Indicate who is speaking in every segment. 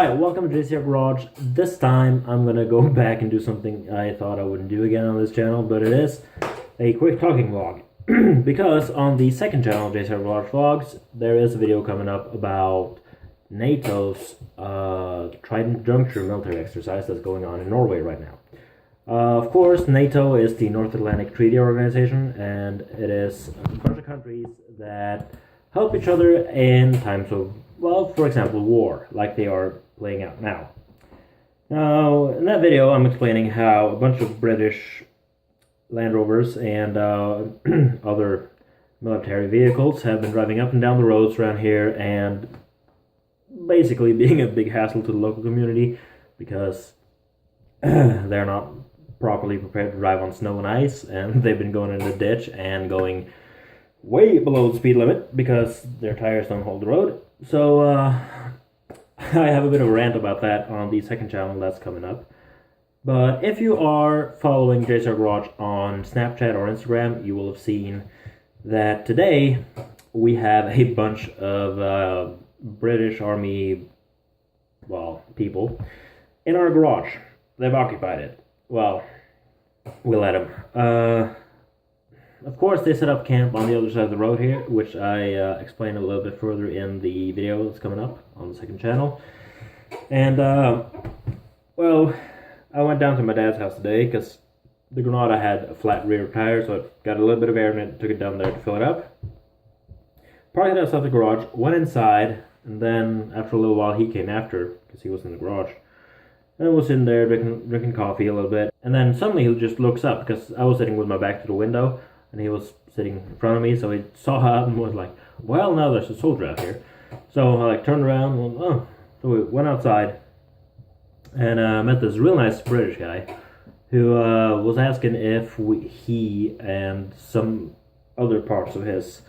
Speaker 1: Alright, welcome to JCR Garage. This time I'm gonna go back and do something I thought I wouldn't do again on this channel, but it is a quick talking vlog. Because on the second channel, JCR Garage Vlogs, there is a video coming up about NATO's Trident Juncture military exercise that's going on in Norway right now. Of course, NATO is the North Atlantic Treaty Organization, and it is a bunch of countries that help each other in times of, well, for example, war, like they are playing out now. Now, in that video, I'm explaining how a bunch of British Land Rovers and other military vehicles have been driving up and down the roads around here and basically being a big hassle to the local community because they're not properly prepared to drive on snow and ice, and they've been going in the ditch and going way below the speed limit because their tires don't hold the road. So I have a bit of a rant about that on the second channel that's coming up. But if you are following JCR Garage on Snapchat or Instagram, you will have seen that today we have a bunch of British Army, well, people in our garage. They've occupied it. Well, we let them. Of course, they set up camp on the other side of the road here, which I explain a little bit further in the video that's coming up on the second channel. And, well, I went down to my dad's house today because the Granada had a flat rear tire, so it got a little bit of air in it, took it down there to fill it up. Parked it outside the garage, went inside, and then after a little while he came after because he was in the garage. And I was in there drinking coffee a little bit, and then suddenly he just looks up because I was sitting with my back to the window, and he was sitting in front of me, so he saw out and was like, well, now there's a soldier out here. So I turned around, and oh, so we went outside, and met this real nice British guy, who was asking if he and some other parts of his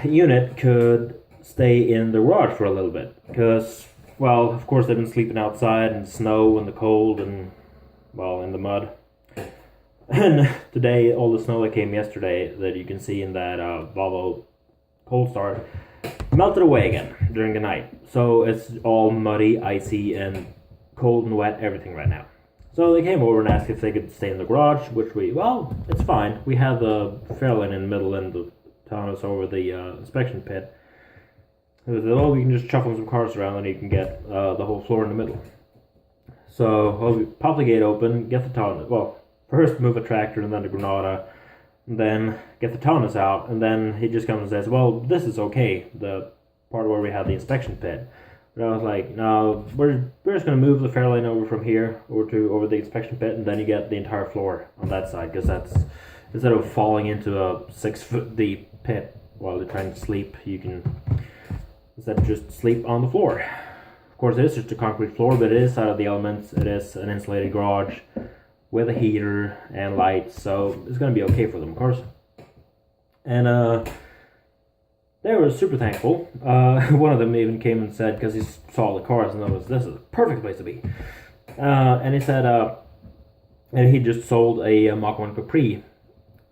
Speaker 1: unit could stay in the garage for a little bit, because, well, of course they've been sleeping outside in the snow and the cold and, well, in the mud. And today, all the snow that came yesterday that you can see in that Volvo cold start melted away again during the night. So it's all muddy, icy, and cold and wet, everything right now. So they came over and asked if they could stay in the garage, which well, it's fine. We have the Fairlane in the middle and the Taunus over the inspection pit. They said, oh, we can just shuffle some cars around and you can get the whole floor in the middle. So we pop the gate open, get the Taunus, well, first move a tractor and then the Granada, and then get the Taunus out, and then he just comes and says, well, this is okay, the part where we have the inspection pit. But I was like, no, we're just going to move the Fairlane over from here over the inspection pit, and then you get the entire floor on that side, because that's, instead of falling into a 6-foot deep pit while you're trying to sleep, you can instead just sleep on the floor. Of course, it is just a concrete floor, but it is out of the elements. It is an insulated garage with a heater and lights, so it's going to be okay for them, of course. And they were super thankful. One of them even came and said, because he saw the cars and noticed, this is a perfect place to be. And he said, and he just sold a Mach 1 Capri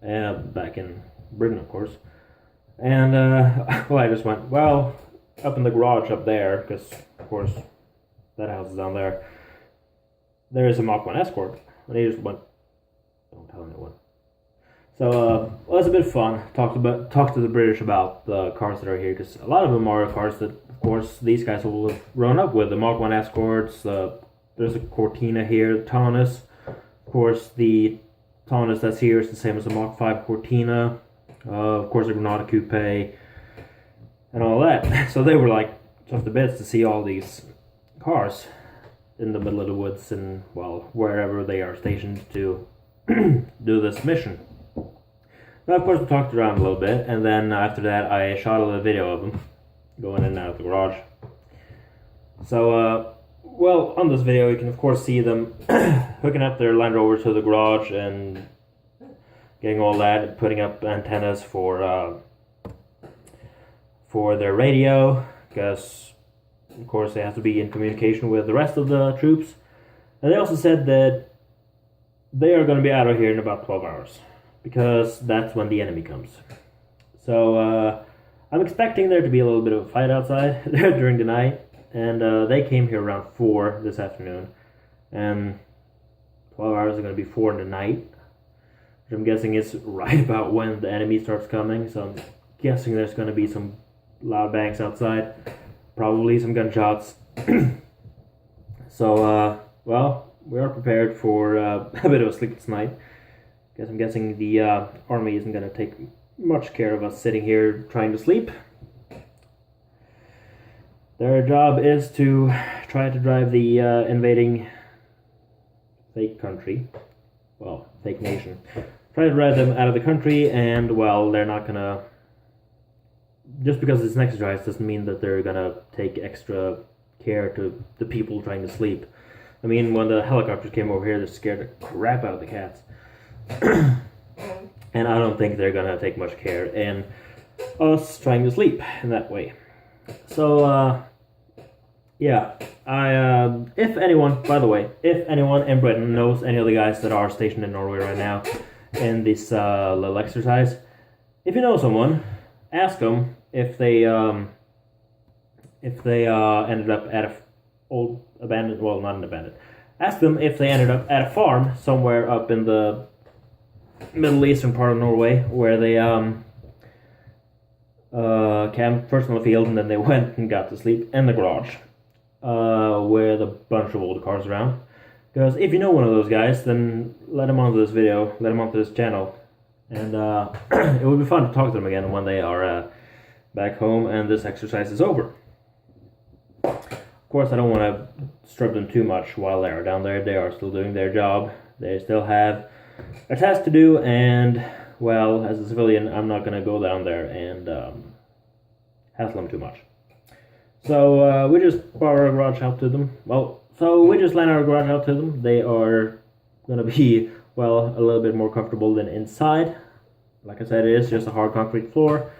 Speaker 1: back in Britain, of course. And, well, I just went, well, up in the garage up there, because, of course, that house is down there, there is a Mach 1 Escort. And he just went, don't tell anyone. So, well, it's a bit fun. Talk to the British about the cars that are here, because a lot of them are cars that, of course, these guys will have grown up with. The Mach 1 Escorts, there's a Cortina here, Taunus. Of course, the Taunus that's here is the same as the Mach 5 Cortina. Of course, the Granada Coupe, and all that. So they were like, just the bits to see all these cars in the middle of the woods and, well, wherever they are stationed to do this mission. Now, of course, we talked around a little bit, and then after that, I shot a little video of them going in and out of the garage. So, well, on this video, you can, of course, see them hooking up their Land Rover to the garage and getting all that, and putting up antennas for their radio, because of course they have to be in communication with the rest of the troops. And they also said that they are going to be out of here in about 12 hours, because that's when the enemy comes. So I'm expecting there to be a little bit of a fight outside during the night. and they came here around 4 this afternoon, and 12 hours are going to be 4 in the night, which I'm guessing is right about when the enemy starts coming. So I'm guessing there's going to be some loud bangs outside, probably some gunshots. So well, we are prepared for a bit of a sleepless night, because I'm guessing the army isn't going to take much care of us sitting here trying to sleep. Their job is to try to drive the invading fake country, well, fake nation, try to drive them out of the country, and, well, they're not gonna, just because it's an exercise doesn't mean that they're gonna take extra care to the people trying to sleep. I mean, when the helicopters came over here, they scared the crap out of the cats. And I don't think they're gonna take much care in us trying to sleep in that way. So, yeah, if anyone, by the way, if anyone in Britain knows any of the guys that are stationed in Norway right now in this little exercise, if you know someone, ask them if they ended up at a old abandoned, well, not an abandoned, ask them if they ended up at a farm somewhere up in the middle eastern part of Norway, where they camped first on the field, and then they went and got to sleep in the garage with a bunch of old cars around. Because if you know one of those guys, then let them onto this video, let them onto this channel, and it would be fun to talk to them again when they are back home and this exercise is over. Of course, I don't want to disturb them too much while they are down there. They are still doing their job. They still have a task to do, and, well, as a civilian, I'm not going to go down there and hassle them too much. So we just brought our garage out to them. Well, so we just lent our garage out to them. They are going to be, well, a little bit more comfortable than inside. Like I said, it is just a hard concrete floor,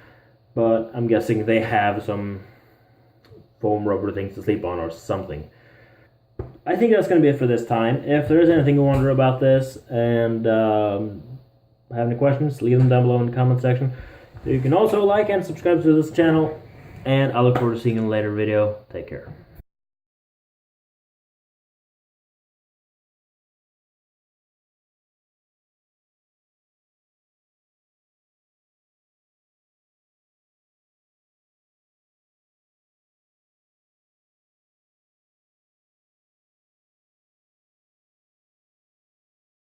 Speaker 1: but I'm guessing they have some foam rubber things to sleep on or something. I think that's going to be it for this time. If there is anything you wonder about this and have any questions, leave them down below in the comment section. You can also like and subscribe to this channel, and I look forward to seeing you in a later video. Take care.